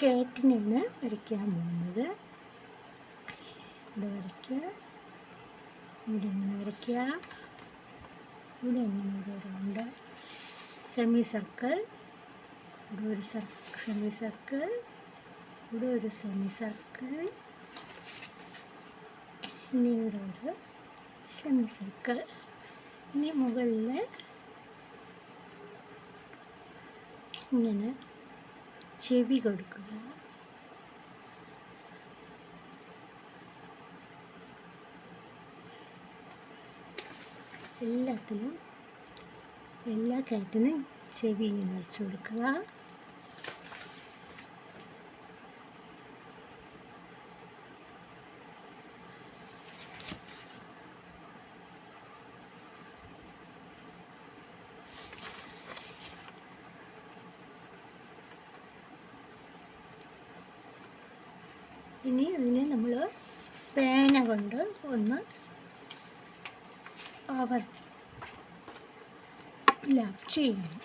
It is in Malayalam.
കാറ്റിനെയാണ് വരയ്ക്കാൻ പോകുന്നത്. ഇവിടെ വരയ്ക്കുക, ഇവിടെ എങ്ങനെ വരയ്ക്കുക, ഇവിടെ എങ്ങനെ ഒരു റൗണ്ട് സെമി സർക്കിൾ, ഇവിടെ ഒരു സെമി സർക്കിൾ, ഇവിടെ ഒരു സെമി സർക്കിൾ, ഇനി ഇവിടെ ഒരു സെമി സർക്കിൾ. ഇനി മുകളിൽ ഇങ്ങനെ ചെവി കൊടുക്കുക. എല്ലാത്തിനും എല്ലാ കാറ്റിനും ചെവി ഇങ്ങനെ വരച്ചു കൊടുക്കുക. ഇനി അതിനെ നമ്മൾ പേന കൊണ്ട് ഒന്ന് ലാപ്പ് ചെയ്യണം.